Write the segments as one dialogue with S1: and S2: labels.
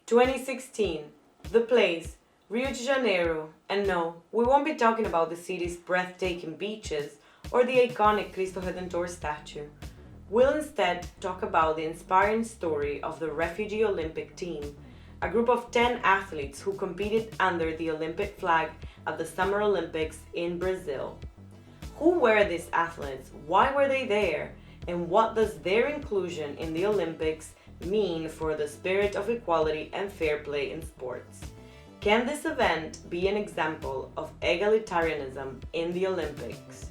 S1: 2016, the place, Rio de Janeiro, and no, we won't be talking about the city's breathtaking beaches or the iconic Cristo Redentor statue. We'll instead talk about the inspiring story of the Refugee Olympic Team, a group of 10 athletes who competed under the Olympic flag at the Summer Olympics in Brazil. Who were these athletes? Why were they there? And what does their inclusion in the Olympics mean for the spirit of equality and fair play in sports? Can this event be an example of egalitarianism in the Olympics?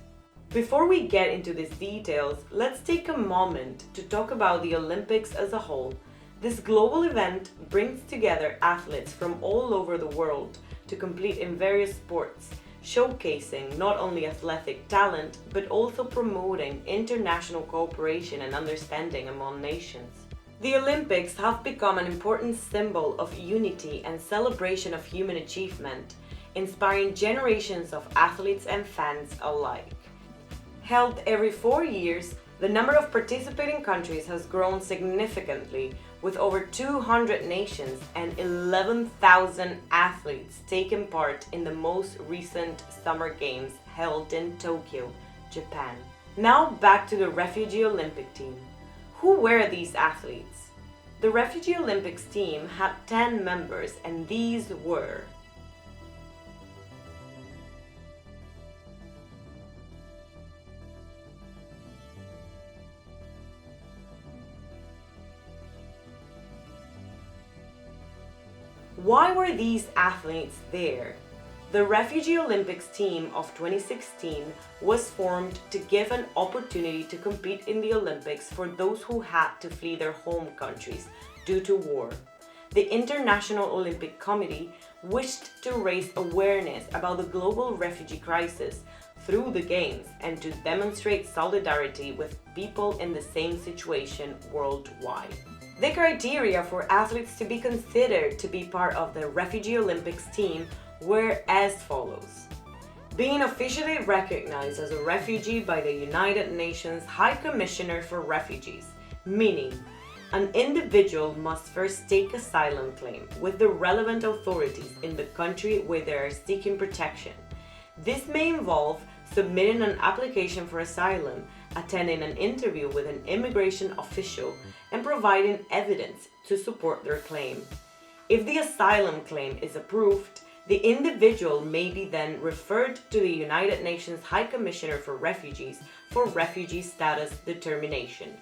S1: Before we get into these details, let's take a moment to talk about the Olympics as a whole. This global event brings together athletes from all over the world to compete in various sports, showcasing not only athletic talent, but also promoting international cooperation and understanding among nations. The Olympics have become an important symbol of unity and celebration of human achievement, inspiring generations of athletes and fans alike. Held every 4 years, the number of participating countries has grown significantly, with over 200 nations and 11,000 athletes taking part in the most recent Summer Games held in Tokyo, Japan. Now back to the Refugee Olympic Team. Who were these athletes? The Refugee Olympics team had 10 members, and these were Why were these athletes there? The Refugee Olympics team of 2016 was formed to give an opportunity to compete in the Olympics for those who had to flee their home countries due to war. The International Olympic Committee wished to raise awareness about the global refugee crisis through the Games and to demonstrate solidarity with people in the same situation worldwide. The criteria for athletes to be considered to be part of the Refugee Olympics team were as follows. Being officially recognized as a refugee by the United Nations High Commissioner for Refugees, meaning an individual must first take asylum claim with the relevant authorities in the country where they are seeking protection. This may involve submitting an application for asylum, attending an interview with an immigration official, and providing evidence to support their claim. If the asylum claim is approved, the individual may be then referred to the United Nations High Commissioner for Refugees for refugee status determination,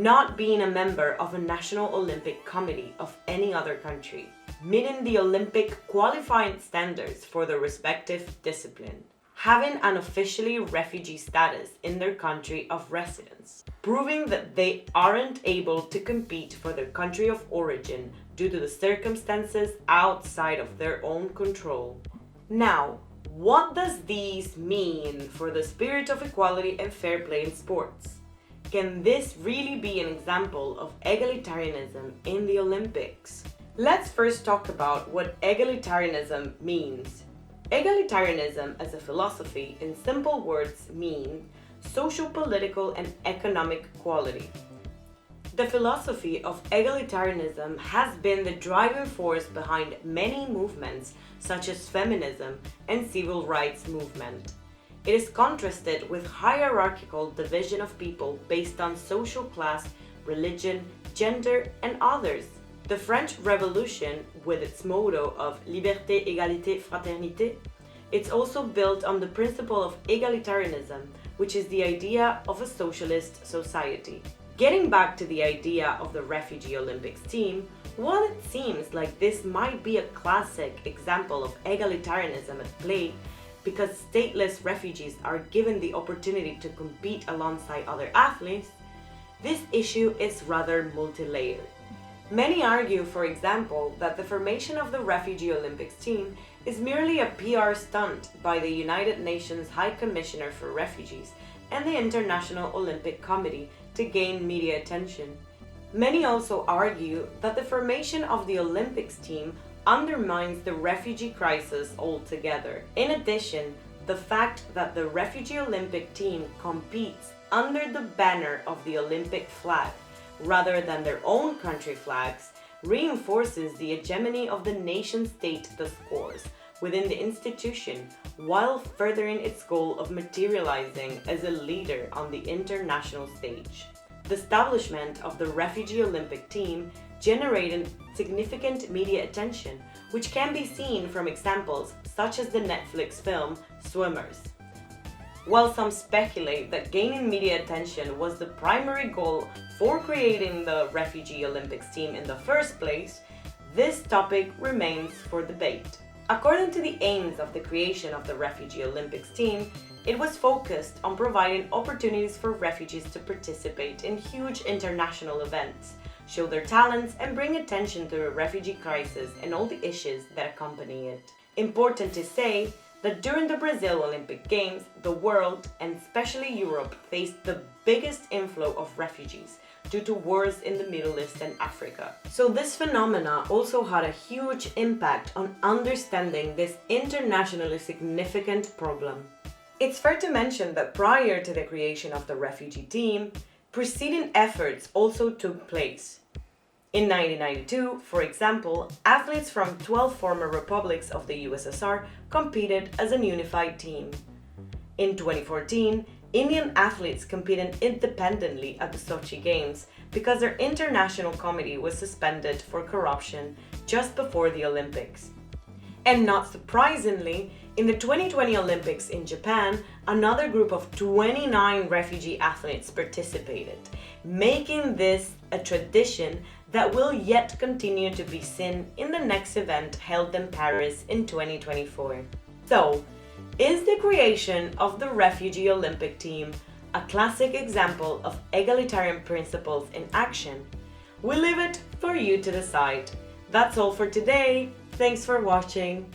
S1: not being a member of a National Olympic Committee of any other country, meeting the Olympic qualifying standards for the respective discipline, having an officially refugee status in their country of residence, proving that they aren't able to compete for their country of origin due to the circumstances outside of their own control. Now, what does these mean for the spirit of equality and fair play in sports? Can this really be an example of egalitarianism in the Olympics? Let's first talk about what egalitarianism means. Egalitarianism as a philosophy, in simple words, means social, political, and economic equality. The philosophy of egalitarianism has been the driving force behind many movements such as feminism and civil rights movement. It is contrasted with hierarchical division of people based on social class, religion, gender, and others. The French Revolution, with its motto of liberté, égalité, fraternité, it's also built on the principle of egalitarianism, which is the idea of a socialist society. Getting back to the idea of the Refugee Olympics team, while it seems like this might be a classic example of egalitarianism at play, because stateless refugees are given the opportunity to compete alongside other athletes, this issue is rather multi-layered. Many argue, for example, that the formation of the Refugee Olympics team is merely a PR stunt by the United Nations High Commissioner for Refugees and the International Olympic Committee to gain media attention. Many also argue that the formation of the Olympics team undermines the refugee crisis altogether. In addition, the fact that the Refugee Olympic team competes under the banner of the Olympic flag rather than their own country flags reinforces the hegemony of the nation-state discourse within the institution while furthering its goal of materializing as a leader on the international stage. The establishment of the Refugee Olympic Team generated significant media attention, which can be seen from examples such as the Netflix film Swimmers. While some speculate that gaining media attention was the primary goal for creating the Refugee Olympics team in the first place, this topic remains for debate. According to the aims of the creation of the Refugee Olympics team, it was focused on providing opportunities for refugees to participate in huge international events, show their talents, and bring attention to the refugee crisis and all the issues that accompany it. Important to say that during the Brazil Olympic Games, the world, and especially Europe, faced the biggest inflow of refugees due to wars in the Middle East and Africa. So this phenomena also had a huge impact on understanding this internationally significant problem. It's fair to mention that prior to the creation of the refugee team, preceding efforts also took place. In 1992, for example, athletes from 12 former republics of the USSR competed as a unified team. In 2014, Indian athletes competed independently at the Sochi Games because their international committee was suspended for corruption just before the Olympics. And not surprisingly, in the 2020 Olympics in Japan, another group of 29 refugee athletes participated, making this a tradition that will yet continue to be seen in the next event held in Paris in 2024. So, is the creation of the Refugee Olympic Team a classic example of egalitarian principles in action? We leave it for you to decide. That's all for today. Thanks for watching.